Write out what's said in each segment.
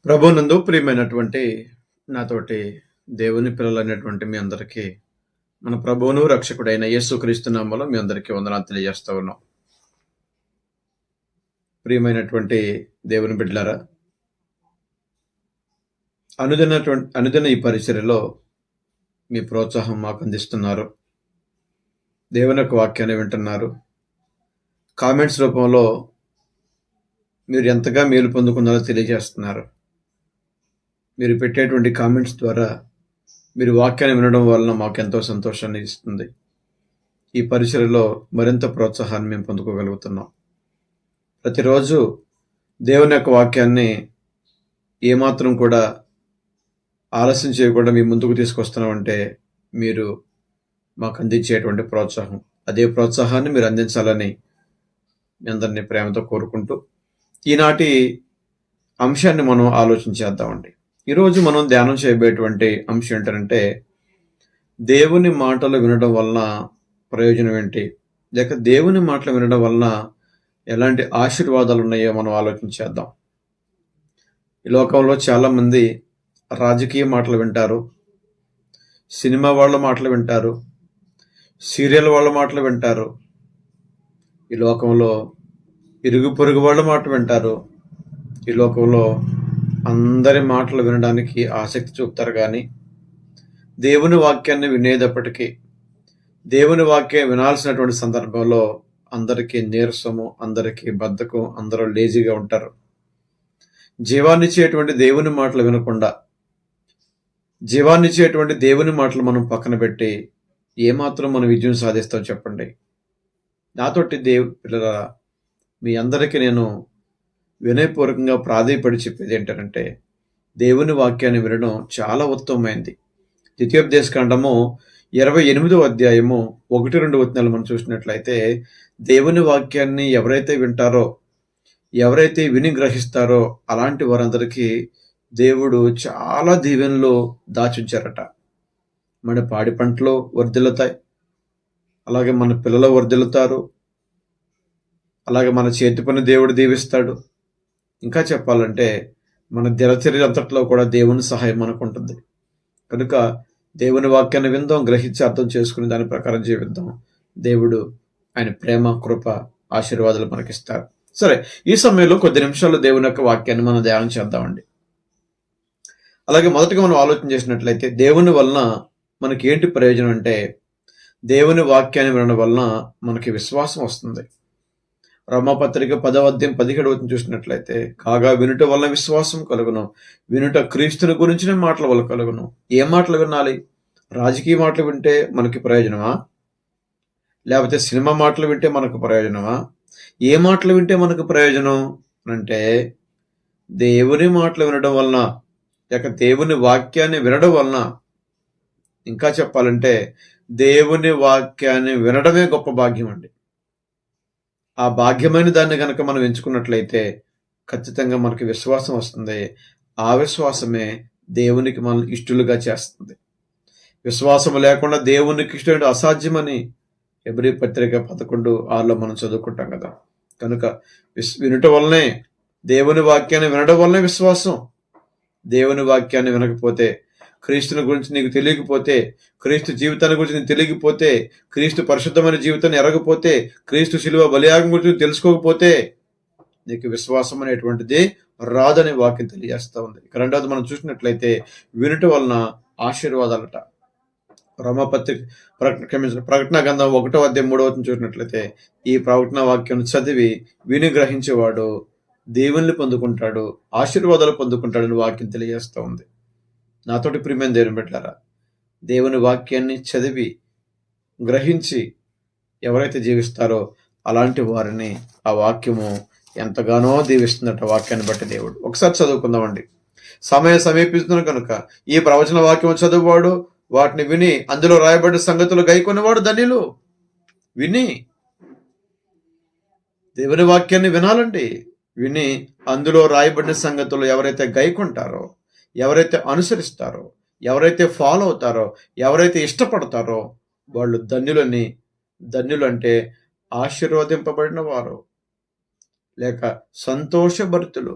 ప్రభునందు ప్రియమైనటువంటి నాతోటి దేవుని పిల్లలైనటువంటి మీ అందరికీ మన ప్రభువును రక్షకుడైన యేసుక్రీస్తు నామములో మీ అందరికీ వందనాలు తెలియజేస్తా ఉన్నాం. ప్రియమైనటువంటి దేవుని బిడ్డలారా, అనుదిన ఈ పరిచర్యలో మీ ప్రోత్సాహం మాకు అందిస్తున్నారు. దేవుని యొక్క వాక్యాన్ని వింటున్నారు. కామెంట్స్ రూపంలో మీరు ఎంతగా మేలు పొందుకున్నారో తెలియజేస్తున్నారు. మీరు పెట్టేటువంటి కామెంట్స్ ద్వారా మీరు వాక్యాన్ని వినడం వలన మాకు ఎంతో సంతోషాన్ని ఇస్తుంది. ఈ పరిచర్యలో మరింత ప్రోత్సాహాన్ని మేము పొందుకోగలుగుతున్నాం. ప్రతిరోజు దేవుని యొక్క వాక్యాన్ని ఏమాత్రం కూడా ఆలస్యం చేయకుండా మీ ముందుకు తీసుకొస్తున్నామంటే మీరు మాకు అందించేటువంటి ప్రోత్సాహం. అదే ప్రోత్సాహాన్ని మీరు అందించాలని మీ అందరినీ ప్రేమతో కోరుకుంటూ ఈనాటి అంశాన్ని మనం ఆలోచించేద్దామండి. ఈరోజు మనం ధ్యానం చేయబోయేటువంటి అంశం ఏంటంటే దేవుని మాటలు వినడం వలన ప్రయోజనం ఏంటి, లేక దేవుని మాటలు వినడం వలన ఎలాంటి ఆశీర్వాదాలు ఉన్నాయో మనం ఆలోచించేద్దాం. ఈ లోకంలో చాలామంది రాజకీయ మాటలు వింటారు, సినిమా వాళ్ళ మాటలు వింటారు, సీరియల్ వాళ్ళ మాటలు వింటారు. ఈ లోకంలో ఇరుగు పొరుగు వాళ్ళ మాట వింటారు. ఈ లోకంలో అందరి మాటలు వినడానికి ఆసక్తి చూపుతారు, కానీ దేవుని వాక్యాన్ని వినేటప్పటికీ దేవుని వాక్యం వినాల్సినటువంటి సందర్భంలో అందరికీ నీరసము, అందరికీ బద్ధకం, అందరూ లేజీగా ఉంటారు. జీవాన్నిచ్చేటువంటి దేవుని మాటలు వినకుండా జీవాన్నిచ్చేటువంటి దేవుని మాటలు మనం పక్కన పెట్టి ఏమాత్రం మనం విజయం సాధిస్తాం చెప్పండి. నాతోటి పిల్లల మీ అందరికీ నేను వినయపూర్వకంగా ప్రాధేయపడి చెప్పేది ఏంటంటే దేవుని వాక్యాన్ని వినడం చాలా ఉత్తమమైంది. ద్వితీయోపదేశకాండము 28వ అధ్యాయము 1-2 వచనాలు మనం చూసినట్లయితే దేవుని వాక్యాన్ని ఎవరైతే వింటారో, ఎవరైతే విని గ్రహిస్తారో అలాంటి వారందరికీ దేవుడు చాలా దీవెనలు దాచుంచారట. మన పాడి పంటలు వర్ధిల్లుతాయి, అలాగే మన పిల్లలు వర్ధిల్లుతారు, అలాగే మన చేతి పని దేవుడు దీవిస్తాడు. ఇంకా చెప్పాలంటే మన దినచర్య అంతట్లో కూడా దేవుని సహాయం మనకు ఉంటుంది. కనుక దేవుని వాక్యాన్ని విందాం, గ్రహించి అర్థం చేసుకుని దాని ప్రకారం జీవిద్దాం. దేవుడు ఆయన ప్రేమ, కృప, ఆశీర్వాదాలు మనకిస్తారు. సరే, ఈ సమయంలో కొద్ది నిమిషాలు దేవుని యొక్క వాక్యాన్ని మనం ధ్యానం చేద్దామండి. అలాగే మొదటగా మనం ఆలోచన చేసినట్లయితే దేవుని వలన మనకి ఏంటి ప్రయోజనం అంటే, దేవుని వాక్యాన్ని వినడం వలన మనకి విశ్వాసం వస్తుంది. రోమాపత్రిక 10వ అధ్యాయం 17వ వచనం చూసినట్లయితే, కాగా వినుట వలన విశ్వాసం కలుగును, వినుట క్రీస్తుని గురించిన మాటల వల్ల కలుగును. ఏ మాటలు వినాలి? రాజకీయ మాటలు వింటే మనకి ప్రయోజనమా? లేకపోతే సినిమా మాటలు వింటే మనకు ప్రయోజనమా? ఏ మాటలు వింటే మనకు ప్రయోజనం అంటే, దేవుని మాటలు వినడం వలన, లేక దేవుని వాక్యాన్ని వినడం వలన. ఇంకా చెప్పాలంటే దేవుని వాక్యాన్ని వినడమే గొప్ప భాగ్యం అండి. ఆ భాగ్యమైన దాన్ని కనుక మనం ఎంచుకున్నట్లయితే ఖచ్చితంగా మనకి విశ్వాసం వస్తుంది. ఆ విశ్వాసమే దేవునికి మనం ఇష్టలుగా చేస్తుంది. విశ్వాసం లేకుండా దేవునికి ఇష్టం అసాధ్యమని హెబ్రీ పత్రిక 11:6లో మనం చదువుకుంటాం కదా. కనుక వినుట వల్లనే, దేవుని వాక్యాన్ని వినడం వల్లనే విశ్వాసం. దేవుని వాక్యాన్ని వినకపోతే, క్రీస్తుని గురించి నీకు తెలియకపోతే, క్రీస్తు జీవితాన్ని గురించి నీకు తెలియకపోతే, క్రీస్తు పరిశుద్ధమైన జీవితాన్ని ఎరగపోతే, క్రీస్తు శిలువ బలియాగం గురించి తెలుసుకోకపోతే నీకు విశ్వాసం అనేటువంటిది రాదని వాక్యం తెలియజేస్తూ ఉంది. ఇక రెండవది మనం చూసినట్లయితే వినుట వలన ఆశీర్వాదాలట. రోమాపత్రిక ప్రకటన గ్రంథం 1వ అధ్యాయం 3వ వచనం చూసినట్లయితే, ఈ ప్రకటన వాక్యం చదివి విని గ్రహించేవాడు దేవుని పొందుకుంటాడు, ఆశీర్వాదాలు పొందుకుంటాడని వాక్యం తెలియజేస్తూ ఉంది. నాతోటి ప్రియమైన దేవుని బిడ్డలారా, దేవుని వాక్యాన్ని చదివి గ్రహించి ఎవరైతే జీవిస్తారో అలాంటి వారిని ఆ వాక్యము ఎంతగానో దీవిస్తుందట. వాక్యాన్ని బట్టి దేవుడు ఒకసారి చదువుకుందామండి. సమయం సమీపిస్తున్న కనుక ఈ ప్రవచన వాక్యం చదువువాడు, వాటిని విని అందులో రాయబడ్డ సంగతులు గైకొనేవాడు ధన్యులు. విని దేవుని వాక్యాన్ని వినాలండి. విని అందులో రాయబడిన సంగతులు ఎవరైతే గైకొంటారో, ఎవరైతే అనుసరిస్తారో, ఎవరైతే ఫాలో అవుతారో, ఎవరైతే ఇష్టపడతారో వాళ్ళు ధన్యులని. ధన్యులు అంటే ఆశీర్వదింపబడిన వారు, లేక సంతోషభరితులు.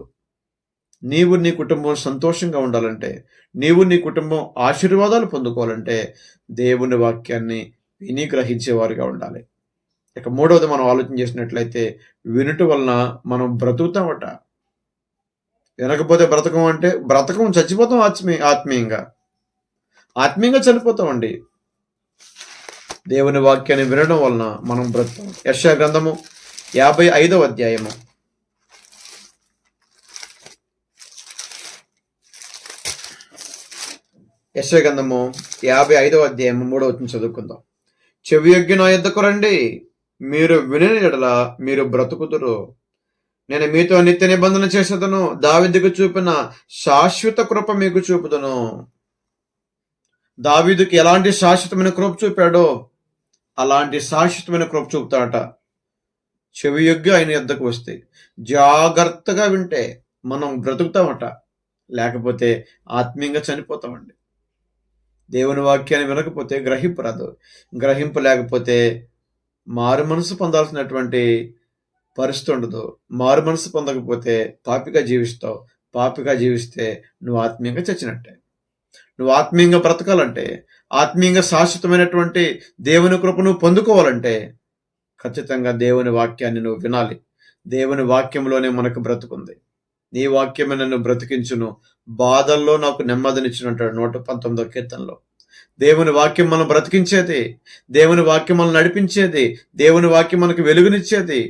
నీవు నీ కుటుంబం సంతోషంగా ఉండాలంటే, నీవు నీ కుటుంబం ఆశీర్వాదాలు పొందుకోవాలంటే దేవుని వాక్యాన్ని విని గ్రహించేవారుగా ఉండాలి. ఇక మూడవది మనం ఆలోచన చేసినట్లయితే వినుట వలన మనం బ్రతుకుతామట. వినకపోతే బ్రతకం అంటే బ్రతకం చచ్చిపోతాం ఆత్మీయంగా. ఆత్మీయంగా చనిపోతామండి. దేవుని వాక్యాన్ని వినడం వలన మనం బ్రతుకుతాం. యెషయా గ్రంథము 55వ అధ్యాయము. యెషయా గ్రంథము 55వ అధ్యాయము 3వ వచనం చదువుకుందాం. చెవియొగ్గి నా యొద్దకు రండి, మీరు వినిన యెడల మీరు బ్రతుకుదురు. నేను మీతో నిత్య నిబంధన చేసేదను, దావీదుకు చూపిన శాశ్వత కృప మీకు చూపుదును. దావీదుకి ఎలాంటి శాశ్వతమైన కృప చూపాడో అలాంటి శాశ్వతమైన కృప చూపుతాడట. చెవియొగ్గి ఆయన యొద్దకు వస్తే, జాగ్రత్తగా వింటే మనం బ్రతుకుతామట. లేకపోతే ఆత్మీయంగా చనిపోతామండి. దేవుని వాక్యాన్ని వినకపోతే గ్రహింపు రాదు. గ్రహింపు లేకపోతే మారు మనసు పొందాల్సినటువంటి పరిస్థితి ఉండదు. మారు మనసు పొందకపోతే పాపిగా జీవిస్తావు. పాపిగా జీవిస్తే నువ్వు ఆత్మీయంగా చచ్చినట్టే. నువ్వు ఆత్మీయంగా బ్రతకాలంటే, ఆత్మీయంగా శాశ్వతమైనటువంటి దేవుని కృపను పొందుకోవాలంటే ఖచ్చితంగా దేవుని వాక్యాన్ని నువ్వు వినాలి. దేవుని వాక్యంలోనే మనకు బ్రతుకుంది. నీ వాక్యమే నన్ను బ్రతికించును, బాధల్లో నాకు నెమ్మదినిచ్చును అంటాడు 119వ కీర్తనలో. దేవుని వాక్యం మనం బ్రతికించేది, దేవుని వాక్యం మనం నడిపించేది, దేవుని వాక్యం మనకు వెలుగునిచ్చేది.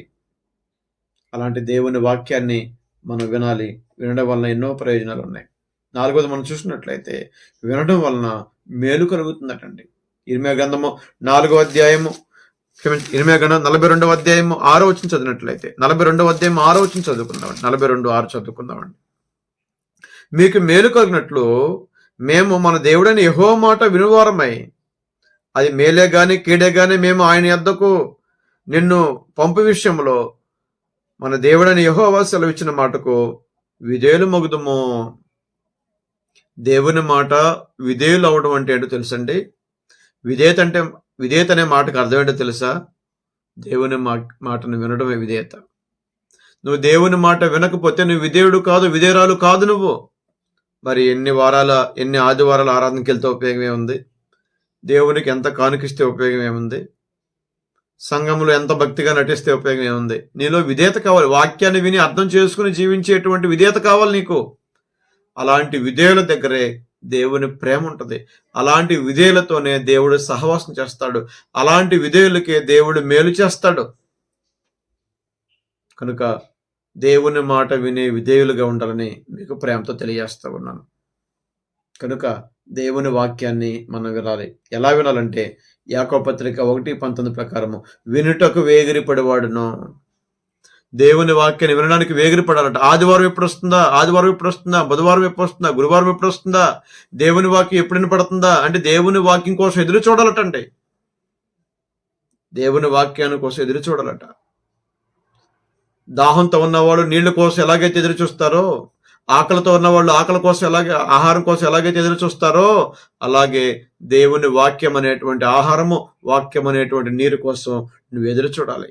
అలాంటి దేవుని వాక్యాన్ని మనం వినాలి. వినడం వలన ఎన్నో ప్రయోజనాలు ఉన్నాయి. 4వది మనం చూసినట్లయితే వినడం వలన మేలు కలుగుతుందటండి. ఇర్మీయా గ్రంథము 4వ అధ్యాయము, ఇర్మీయా గ్రంథం 42వ అధ్యాయము 6వ వచనం చదివినట్లయితే 42వ అధ్యాయం 6వ వచనం చదువుకుందామండి. 42:6 చదువుకుందామండి. మీకు మేలు కలిగినట్లు మేము మన దేవుడైన యెహోవా మాట వినువారమై, అది మేలే గాని కీడే గాని మేము ఆయన యొద్దకు నిన్ను పంపు విషయంలో మన దేవుడైన యెహోవా సెలవిచ్చిన మాటకు విధేయులు మగుదుము. దేవుని మాట విధేయులు అవడం అంటే ఏంటో తెలుసండి. విధేయత అనే మాటకు అర్థం ఏంటో తెలుసా? దేవుని మాటను వినడమే విధేయత. నువ్వు దేవుని మాట వినకపోతే నువ్వు విధేయుడు కాదు, విధేయురాలు కాదు నువ్వు. మరి ఎన్ని ఆదివారాల ఆరాధనకి వెళ్తే ఉపయోగం ఏముంది? దేవునికి ఎంత కానుకిస్తే ఉపయోగం ఏముంది? సంఘంలో ఎంత భక్తిగా నటిస్తే ఉపయోగం ఏముంది? నీలో విధేయత కావాలి. వాక్యాన్ని విని అర్థం చేసుకుని జీవించేటువంటి విధేయత కావాలి నీకు. అలాంటి విధేయుల దగ్గరే దేవుని ప్రేమ ఉంటుంది. అలాంటి విధేయులతోనే దేవుడు సహవాసం చేస్తాడు. అలాంటి విధేయులకే దేవుడు మేలు చేస్తాడు. కనుక దేవుని మాట వినే విధేయులుగా ఉండాలని మీకు ప్రేమతో తెలియజేస్తా ఉన్నాను. కనుక దేవుని వాక్యాన్ని మనం వినాలి. ఎలా వినాలంటే యాకోబు పత్రిక 1:19 ప్రకారము వినుటకు వేగిరపడేవాడును. దేవుని వాక్యాన్ని వినడానికి వేగిరపడాలంట. ఆదివారం ఎప్పుడు వస్తుందా, బుధవారం ఎప్పుడు వస్తుందా, గురువారం ఎప్పుడు వస్తుందా, దేవుని వాక్యం ఎప్పుడు వినపడుతుందా అంటే దేవుని వాక్యం కోసం ఎదురు చూడాలటండి. దేవుని వాక్యాన్ని కోసం ఎదురు చూడాలట. దాహంతో ఉన్నవాళ్ళు నీళ్ల కోసం ఎలాగైతే ఎదురు చూస్తారో, ఆకలితో ఉన్నవాళ్ళు ఆహారం కోసం ఎలాగైతే ఎదురు చూస్తారో, అలాగే దేవుని వాక్యం అనేటువంటి ఆహారము, వాక్యం అనేటువంటి నీరు కోసం నువ్వు ఎదురు చూడాలి.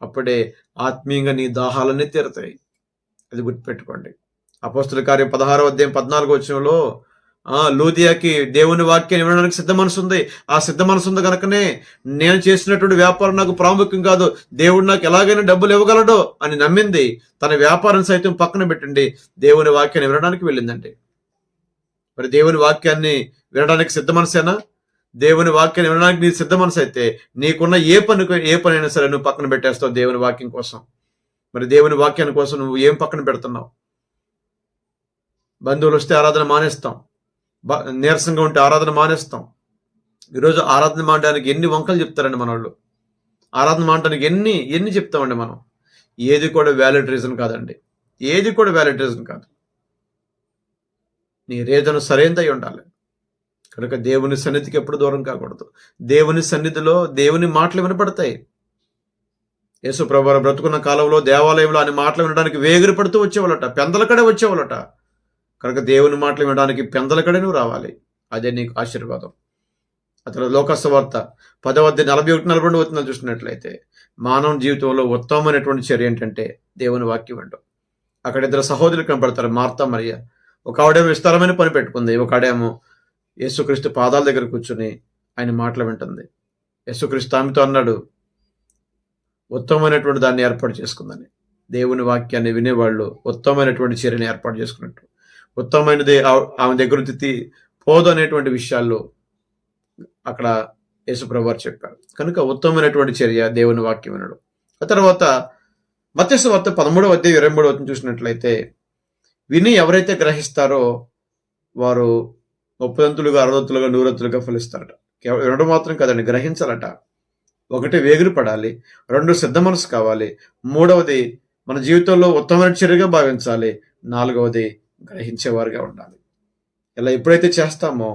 అప్పుడే ఆత్మీయంగా నీ దాహాలన్నీ తీరుతాయి. అది గుర్తుపెట్టుకోండి. అపోస్తుల కార్యం 16వ అధ్యాయం 14వ వచనంలో లూదియాకి దేవుని వాక్యాన్ని వినడానికి సిద్ధ మనసు ఉంది. ఆ సిద్ధ మనసు ఉంది కనుకనే నేను చేసినటువంటి వ్యాపారం నాకు ప్రాముఖ్యం కాదు, దేవుడు నాకు ఎలాగైనా డబ్బులు ఇవ్వగలడు అని నమ్మింది. తన వ్యాపారం సైతం పక్కన పెట్టండి, దేవుని వాక్యాన్ని వినడానికి వెళ్ళిందండి. మరి దేవుని వాక్యాన్ని వినడానికి సిద్ధ మనసేనా? దేవుని వాక్యాన్ని వినడానికి నీ సిద్ధ మనసు అయితే నీకున్న ఏ పనైనా సరే నువ్వు పక్కన పెట్టేస్తావు దేవుని వాక్యం కోసం. మరి దేవుని వాక్యాన్ని కోసం నువ్వు ఏం పక్కన పెడుతున్నావు? బంధువులు వస్తే ఆరాధన మానేస్తాం, నీరసంగా ఉంటే ఆరాధన మానేస్తాం. ఈరోజు ఆరాధన మానడానికి ఎన్ని వంకలు చెప్తారండి మన వాళ్ళు. ఆరాధన మానడానికి ఎన్ని చెప్తామండి మనం. ఏది కూడా వ్యాలిడ్ రీజన్ కాదండి. ఏది కూడా వ్యాలిడ్ రీజన్ కాదు. నీ రీజన్ సరైనదై ఉండాలి. కనుక దేవుని సన్నిధికి ఎప్పుడు దూరం కాకూడదు. దేవుని సన్నిధిలో దేవుని మాటలు వినపడతాయి. యేసు ప్రభువు బ్రతుకున్న కాలంలో దేవాలయంలో ఆయన మాటలు వినడానికి వేగిరపడుతూ వచ్చేవాళ్ళట, పెందలకడే వచ్చేవాళ్ళట. కనుక దేవుని మాటలు వినడానికి పెందలకడే నువ్వు రావాలి. అదే నీకు ఆశీర్వాదం. అతను లోకసువార్త 10వ అధ్యాయం 41-42 వచనాలు చూసినట్లయితే మానవ జీవితంలో ఉత్తమమైనటువంటి చర్య ఏంటంటే దేవుని వాక్యం వినడం. అక్కడ ఇద్దరు సహోదరులు కనపడతారు, మార్తా మరియ. ఒక ఆవిడేమో విస్తారమైన పని పెట్టుకుంది, ఒక ఆడేమో యేసుక్రీస్తు పాదాల దగ్గర కూర్చుని ఆయన మాటలు వింటుంది. యేసుక్రీస్తు ఆమెతో అన్నాడు, ఉత్తమమైనటువంటి దాన్ని ఏర్పాటు చేసుకుందని. దేవుని వాక్యాన్ని వినేవాళ్ళు ఉత్తమమైనటువంటి చర్యని ఏర్పాటు చేసుకున్నట్టు, ఉత్తమమైనది ఆమె దగ్గర నుంచి పోదు అనేటువంటి విషయాల్లో అక్కడ యేసుప్రభు వారు చెప్పారు. కనుక ఉత్తమమైనటువంటి చర్య దేవుని వాక్యం వినడం. ఆ తర్వాత మత్తయి సువార్త 13వ అధ్యాయం 23వ వచనం చూసినట్లయితే, విని ఎవరైతే గ్రహిస్తారో వారు 30 60 100 ఫలిస్తారట. వినడం మాత్రం కాదండి, గ్రహించాలట. ఒకటి వేగిరి పడాలి, 2 సిద్ధ మనసు కావాలి, 3వది మన జీవితంలో ఉత్తమమైన చర్యగా భావించాలి, 4వది గ్రహించేవారుగా ఉండాలి. ఇలా ఎప్పుడైతే చేస్తామో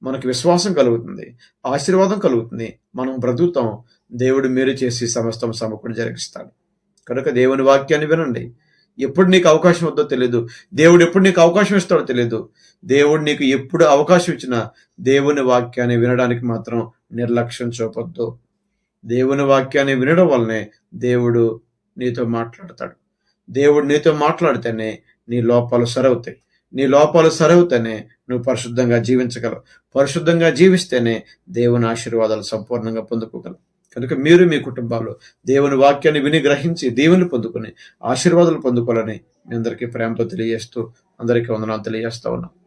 మనకు విశ్వాసం కలుగుతుంది, ఆశీర్వాదం కలుగుతుంది, మనం బ్రతుకుతాం. దేవుడు మేలు చేసి సమస్తం సమకూడి జరిగిస్తాడు. కనుక దేవుని వాక్యాన్ని వినండి. ఎప్పుడు నీకు అవకాశం వద్దో తెలియదు, దేవుడు ఎప్పుడు నీకు అవకాశం ఇస్తాడో తెలియదు. దేవుడు నీకు ఎప్పుడు అవకాశం ఇచ్చినా దేవుని వాక్యాన్ని వినడానికి మాత్రం నిర్లక్ష్యం చూపొద్దు. దేవుని వాక్యాన్ని వినడం వల్లనే దేవుడు నీతో మాట్లాడతాడు. దేవుడు నీతో మాట్లాడితేనే నీ లోపాలు సరవుతాయి. నీ లోపాలు సరవుతేనే నువ్వు పరిశుద్ధంగా జీవించగలవు. పరిశుద్ధంగా జీవిస్తేనే దేవుని ఆశీర్వాదాలు సంపూర్ణంగా పొందుకోగలవు. కనుక మీరు మీ కుటుంబాలు దేవుని వాక్యాన్ని విని గ్రహించి దీవెనలు పొందుకొని ఆశీర్వాదాలు పొందుకోవాలని మీ అందరికీ ప్రేమతో తెలియజేస్తూ అందరికీ వందనాలు తెలియజేస్తా ఉన్నాం.